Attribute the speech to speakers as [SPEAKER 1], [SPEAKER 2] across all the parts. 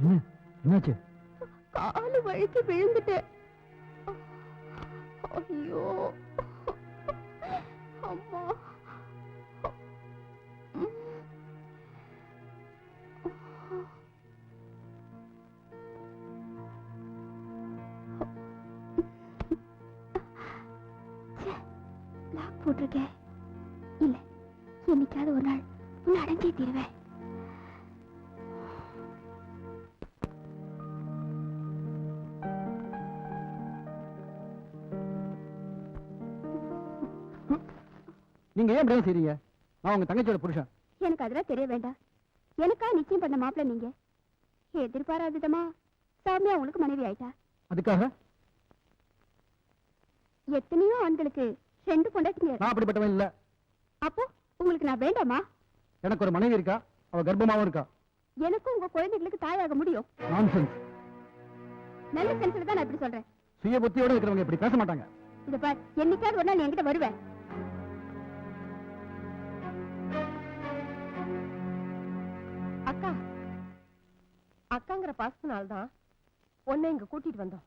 [SPEAKER 1] என்னாச்சு?
[SPEAKER 2] காலு வழுக்கி விழுந்துட்டேன். ஐயோ அம்மா. லாக் போட்டிருக்கேன். இல்ல, என்னைக்காவது ஒரு நாள் உன்னை அடைஞ்சே தீருவேன்.
[SPEAKER 1] நீங்க ஏன் இப்படி செய்றீங்க? நான் உங்க தங்கச்சியோட புருஷன்.
[SPEAKER 2] எனக்கு அதெல்லாம் தெரிய வேண்டாம். எனக்கா நிச்சயம் பண்ண மாப்பிள்ள நீங்க. எதிர்பாராத விதமா சாமியா உங்களுக்கு மனைவி ஆயிட்டா.
[SPEAKER 1] அதுக்காக
[SPEAKER 2] எத்தனையோ ஆண்களுக்கு 2 பொண்டாட்டிங்க.
[SPEAKER 1] நான் அப்படிப்பட்டவன் இல்ல.
[SPEAKER 2] அப்போ உங்களுக்கு நான் வேண்டாமா?
[SPEAKER 1] எனக்கு ஒரு மனைவி இருக்கா, அவ கர்ப்பமாவும் இருக்கா.
[SPEAKER 2] எனக்கும் உங்க குழந்தைகளுக்கு தாயாக முடியும்.
[SPEAKER 1] நான்சென்ஸ்.
[SPEAKER 2] நல்ல சென்ஸ்ல தான் நான் இப்படி சொல்றேன்.
[SPEAKER 1] சுய புத்தியோட இருக்கிறவங்க இப்படி பேச மாட்டாங்க.
[SPEAKER 2] இத பார், என்னைக்காவது ஒரு நாள் நீ என்கிட்ட வருவேன். அக்கா, அக்காங்கிற பாசத்தினால்தான் உன்னை இங்க கூட்டிட்டு வந்தோம்.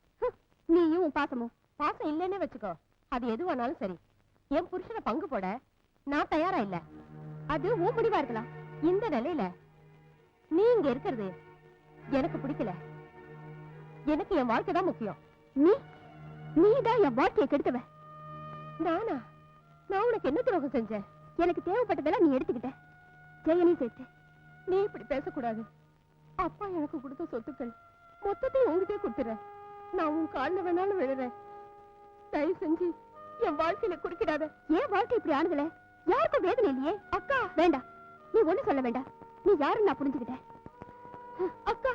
[SPEAKER 2] நீயும் உன் பாசமும். பாசம் இல்லைன்னே வச்சுக்கோ, அது எதுவானாலும் சரி. என் புருஷனை பங்கு போட நான் தயாரா இல்ல. அது உன் முடிவா இருக்கலாம். இந்த நிலையில நீ இங்க இருக்கிறது எனக்கு பிடிக்கல. எனக்கு என் வாழ்க்கை தான் முக்கியம். நீதான் என் வாழ்க்கையை கெடுத்தவ. நானா? நான் உனக்கு என்ன துரோகம் செஞ்சேன்? எனக்கு தேவைப்பட்டதெல்லாம் நீ எடுத்துக்கிட்ட, ஜெயனையும் சேர்த்து. நீ இப்படி பேசக்கூடாது. அப்பா எனக்கு கொடுத்த சொத்துக்கள் மொத்தத்தையும் உங்ககிட்டே கொடுத்துறேன். நான் உன் காலில் வேணாலும் விழுறேன். தயவு செஞ்சு என் வாழ்க்கையில குறுக்கிடாத. ஏன் வாழ்க்கை இப்படி ஆனதுல யாருக்கும் வேதனை இல்லையே? அக்கா வேண்டாம், நீ ஒண்ணு சொல்ல வேண்டாம். நீ யாருன்னு நான் புரிஞ்சுக்கிட்டேன். அக்கா,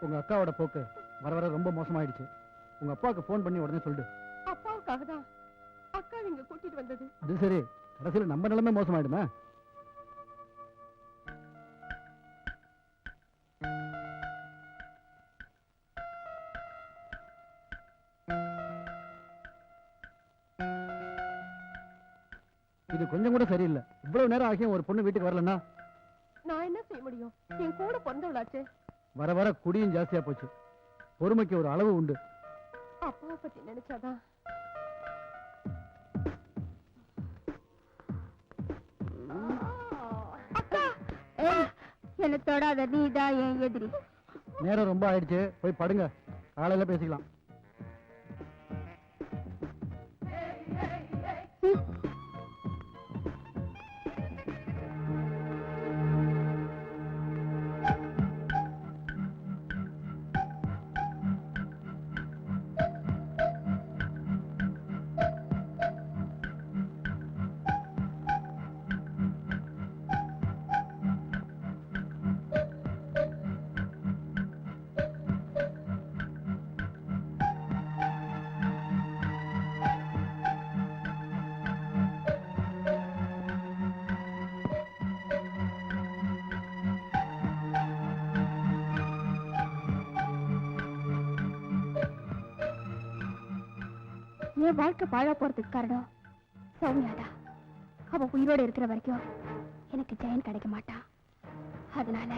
[SPEAKER 1] உங்க அக்காவோட போக்கு வர வர ரொம்ப மோசமாயிடுச்சு. உங்க அப்பாவுக்கு போன் பண்ணி உடனே சொல்லு.
[SPEAKER 2] அப்பாவுக்காக தான் அக்கா நீங்க கூட்டிட்டு வந்தது.
[SPEAKER 1] அது சரி, கடைசியில் நம்ம நிலைமை மோசமாயிடுமா? இது கொஞ்சம் கூட சரியில்லை. இவ்வளவு நேரம் ஆகியும் ஒரு பொண்ணு வீட்டுக்கு வரலன்னா
[SPEAKER 2] நான் என்ன செய்ய முடியும்? என் கூட பிறந்தவளாச்சு.
[SPEAKER 1] வர வர குடியும் ஜாஸ்தியா போச்சு. பொறுமைக்கு ஒரு அளவு உண்டு.
[SPEAKER 2] அப்பாவை பத்தி நினைச்சாதான். என்ன தொடாத, நீதான் என் எதிரி.
[SPEAKER 1] நேரம் ரொம்ப ஆயிடுச்சு, போய் படுங்க. காலையில பேசிக்கலாம்.
[SPEAKER 2] என் வாழ்க்கை பாழா போறதுக்கு காரணம் சௌமியாதான். அவ உயிரோடு இருக்கிற வரைக்கும் எனக்கு ஜெயன் கிடைக்க மாட்டான். அதனால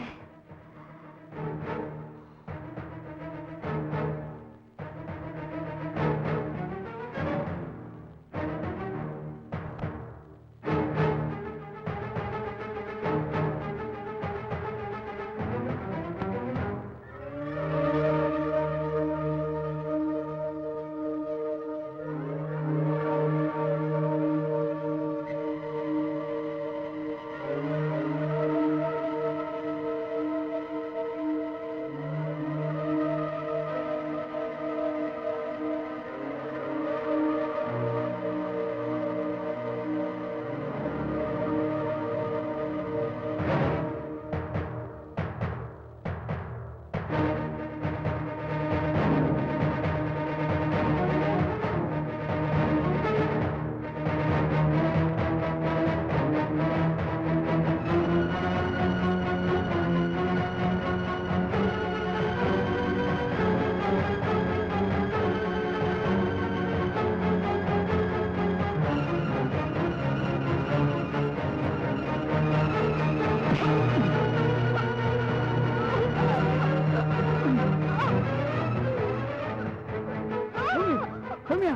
[SPEAKER 1] சௌமியா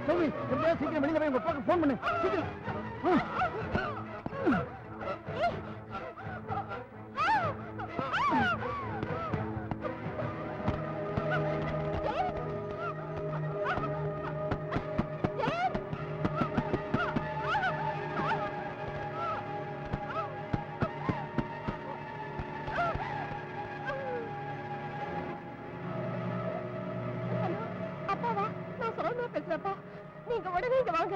[SPEAKER 1] சௌமி எப்படியா சீக்கிரம் வெளியில போய் உங்க அப்பாவுக்கு ஃபோன் பண்ணு சீக்கிரம்
[SPEAKER 2] அப்பாவா நான் சௌமியா பேசுறப்பா நீங்க உடனே இங்க வாங்க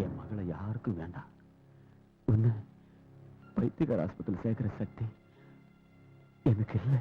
[SPEAKER 3] என் மகளை யாருக்கும் வேண்டாம். ஒண்ணு பைத்தியக்கார ஆஸ்பத்திரியில் சேர்க்கிற சக்தி எனக்கு இல்லை.